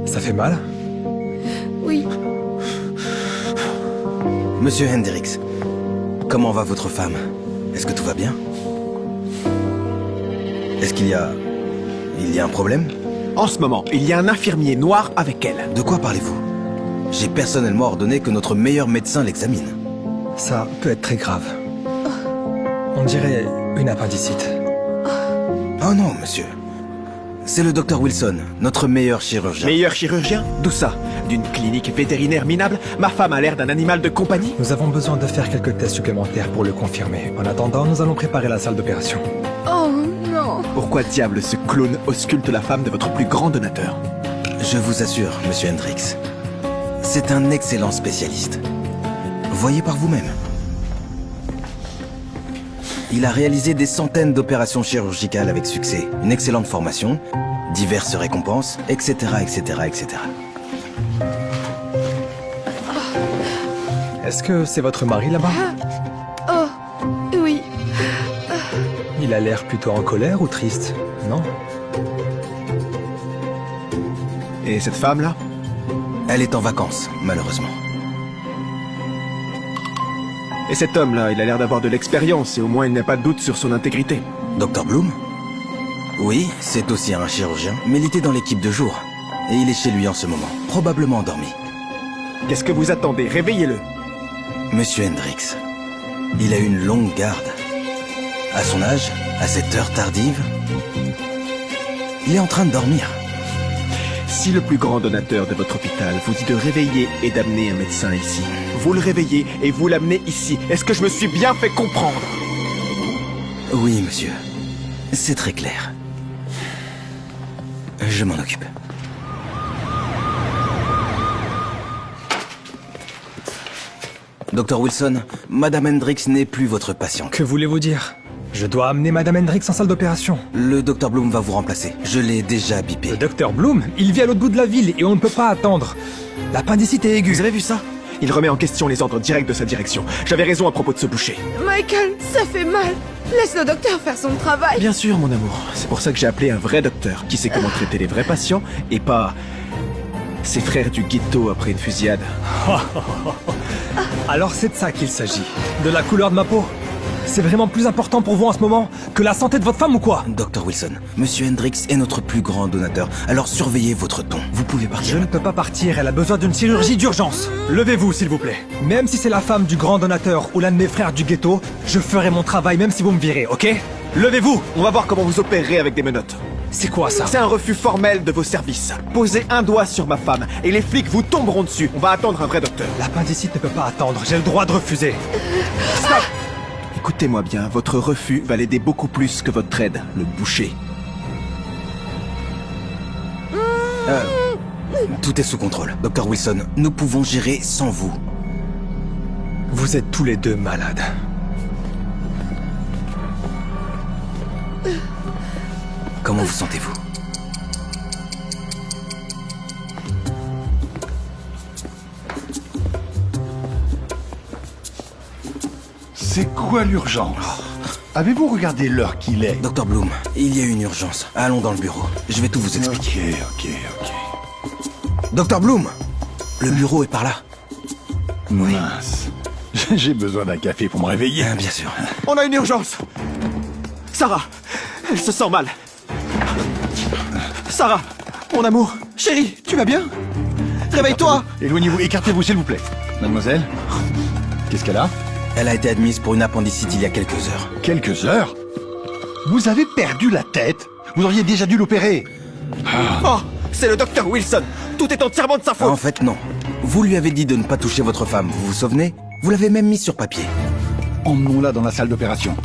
Ça fait mal? Oui. Monsieur Hendricks, comment va votre femme? Est-ce que tout va bien? Est-ce qu'il y a... Il y a un problème? En ce moment, il y a un infirmier noir avec elle. De quoi parlez-vous? J'ai personnellement ordonné que notre meilleur médecin l'examine. Ça peut être très grave. On dirait une appendicite. Oh non, monsieur. C'est le docteur Wilson, notre meilleur chirurgien. Meilleur chirurgien? D'où ça? D'une clinique vétérinaire minable? Ma femme a l'air d'un animal de compagnie? Nous avons besoin de faire quelques tests supplémentaires pour le confirmer. En attendant, nous allons préparer la salle d'opération. Oh non. Pourquoi diable ce clone ausculte la femme de votre plus grand donateur? Je vous assure, monsieur Hendricks, c'est un excellent spécialiste. Voyez par vous-même. Il a réalisé des centaines d'opérations chirurgicales avec succès, une excellente formation, diverses récompenses, etc., etc., etc. Est-ce que c'est votre mari là-bas? Oh, oui. Il a l'air plutôt en colère ou triste, non? Et cette femme-là? Elle est en vacances, malheureusement. Et cet homme-là, il a l'air d'avoir de l'expérience et au moins il n'a pas de doute sur son intégrité. Dr Bloom? Oui, c'est aussi un chirurgien, mais il était dans l'équipe de jour. Et il est chez lui en ce moment, probablement endormi. Qu'est-ce que vous attendez? Réveillez-le. Monsieur Hendricks, il a une longue garde. À son âge, à cette heure tardive, il est en train de dormir. Si le plus grand donateur de votre hôpital vous dit de réveiller et d'amener un médecin ici, vous le réveillez et vous l'amenez ici. Est-ce que je me suis bien fait comprendre? Oui, monsieur. C'est très clair. Je m'en occupe. Dr Wilson, Madame Hendricks n'est plus votre patiente. Que voulez-vous dire? Je dois amener Madame Hendricks en salle d'opération. Le Dr Bloom va vous remplacer. Je l'ai déjà bipé. Le docteur Bloom, il vit à l'autre bout de la ville et on ne peut pas attendre. L'appendicite est aiguë. Vous avez vu ça? Il remet en question les ordres directs de sa direction. J'avais raison à propos de ce boucher. Michael, ça fait mal. Laisse le docteur faire son travail. Bien sûr, mon amour. C'est pour ça que j'ai appelé un vrai docteur qui sait comment traiter les vrais patients et pas ses frères du ghetto après une fusillade. Alors c'est de ça qu'il s'agit. De la couleur de ma peau. C'est vraiment plus important pour vous en ce moment que la santé de votre femme ou quoi? Dr Wilson, Monsieur Hendricks est notre plus grand donateur, alors surveillez votre ton. Vous pouvez partir. Je ne peux pas partir, elle a besoin d'une chirurgie d'urgence. Levez-vous, s'il vous plaît. Même si c'est la femme du grand donateur ou l'un de mes frères du ghetto, je ferai mon travail même si vous me virez, ok? Levez-vous! On va voir comment vous opérerez avec des menottes. C'est quoi ça? C'est un refus formel de vos services. Posez un doigt sur ma femme et les flics vous tomberont dessus. On va attendre un vrai docteur. L'appendicite ne peut pas attendre, j'ai le droit de refuser. Stop! Écoutez-moi bien, votre refus va l'aider beaucoup plus que votre aide, le boucher. Tout est sous contrôle. Dr Wilson, nous pouvons gérer sans vous. Vous êtes tous les deux malades. Comment vous sentez-vous? C'est quoi l'urgence? Avez-vous regardé l'heure qu'il est? Dr Bloom, il y a une urgence. Allons dans le bureau. Je vais tout vous expliquer. Ok. Dr Bloom, le bureau est par là. Mince. J'ai besoin d'un café pour me réveiller. Bien sûr. On a une urgence! Sarah, elle se sent mal. Sarah, mon amour, chérie, tu vas bien? Réveille-toi! Éloignez-vous, écartez-vous s'il vous plaît. Mademoiselle? Qu'est-ce qu'elle a? Elle a été admise pour une appendicite il y a quelques heures. Quelques heures? Vous avez perdu la tête? Vous auriez déjà dû l'opérer. Oh, c'est le docteur Wilson! Tout est entièrement de sa faute! En fait, non. Vous lui avez dit de ne pas toucher votre femme, vous vous souvenez? Vous l'avez même mis sur papier. Emmenons-la dans la salle d'opération.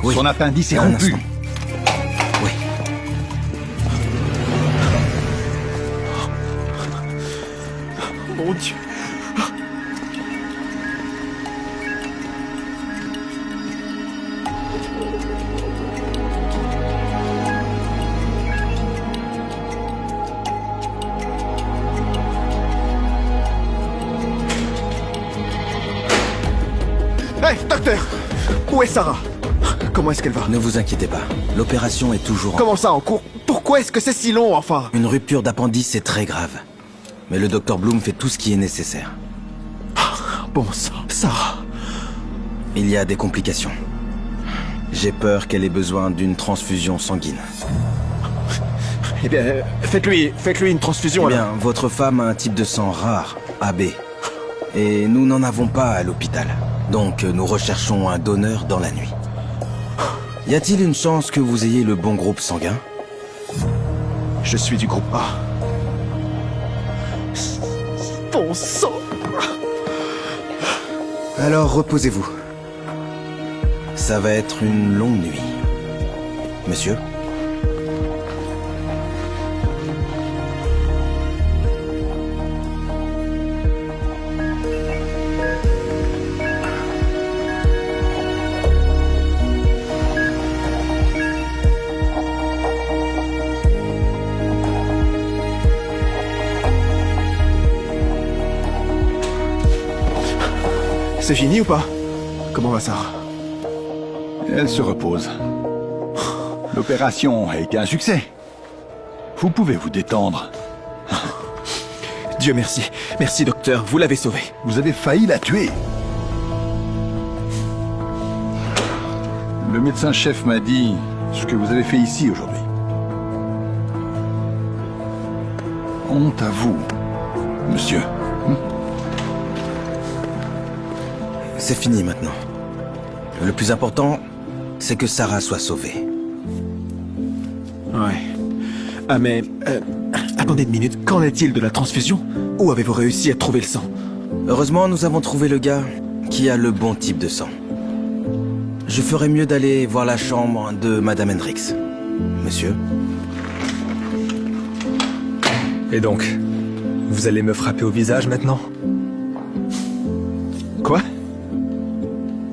Oui. Son appendice est Un rompu. instant. Oui. Mon Dieu! Hé, docteur! Où est Sarah? Comment est-ce qu'elle va? Ne vous inquiétez pas. L'opération est toujours en... Comment ça, en cours? Pourquoi? Pourquoi est-ce que c'est si long, enfin? Une rupture d'appendice est très grave. Mais le docteur Bloom fait tout ce qui est nécessaire. Bon sang, Sarah. Il y a des complications. J'ai peur qu'elle ait besoin d'une transfusion sanguine. Eh bien, faites-lui une transfusion, Eh alors. bien, votre femme a un type de sang rare, AB. Et nous n'en avons pas à l'hôpital. Donc, nous recherchons un donneur dans la nuit. Y a-t-il une chance que vous ayez le bon groupe sanguin? Je suis du groupe A. Bon sang. Alors, reposez-vous. Ça va être une longue nuit. Monsieur? C'est fini ou pas? Comment va Sarah? Elle se repose. L'opération a été un succès. Vous pouvez vous détendre. Dieu merci. Merci, docteur. Vous l'avez sauvée. Vous avez failli la tuer. Le médecin-chef m'a dit ce que vous avez fait ici aujourd'hui. Honte à vous, monsieur. C'est fini maintenant. Le plus important, c'est que Sarah soit sauvée. Ouais. Ah mais... attendez une minute. Qu'en est-il de la transfusion? Où avez-vous réussi à trouver le sang? Heureusement, nous avons trouvé le gars qui a le bon type de sang. Je ferais mieux d'aller voir la chambre de Madame Hendricks. Monsieur? Et donc, vous allez me frapper au visage maintenant? Quoi?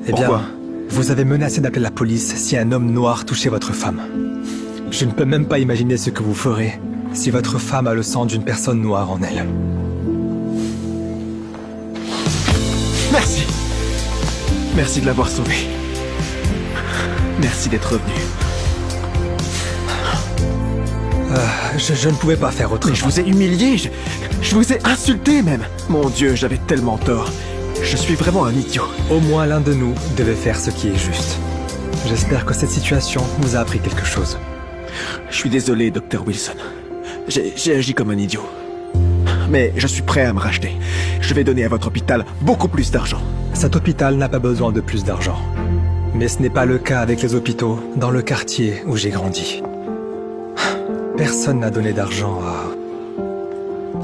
Eh bien, Pourquoi? vous avez menacé d'appeler la police si un homme noir touchait votre femme. Je ne peux même pas imaginer ce que vous ferez si votre femme a le sang d'une personne noire en elle. Merci. Merci de l'avoir sauvée. Merci d'être revenu. Je ne pouvais pas faire Mais autrement. je vous ai humilié, je vous ai insulté même. Mon Dieu, j'avais tellement tort. Je suis vraiment un idiot. Au moins l'un de nous devait faire ce qui est juste. J'espère que cette situation vous a appris quelque chose. Je suis désolé, Dr. Wilson. J'ai agi comme un idiot. Mais je suis prêt à me racheter. Je vais donner à votre hôpital beaucoup plus d'argent. Cet hôpital n'a pas besoin de plus d'argent. Mais ce n'est pas le cas avec les hôpitaux dans le quartier où j'ai grandi. Personne n'a donné d'argent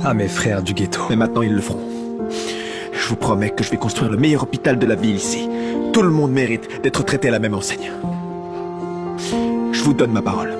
à mes frères du ghetto. Mais maintenant, ils le feront. Je vous promets que je vais construire le meilleur hôpital de la ville ici. Tout le monde mérite d'être traité à la même enseigne. Je vous donne ma parole.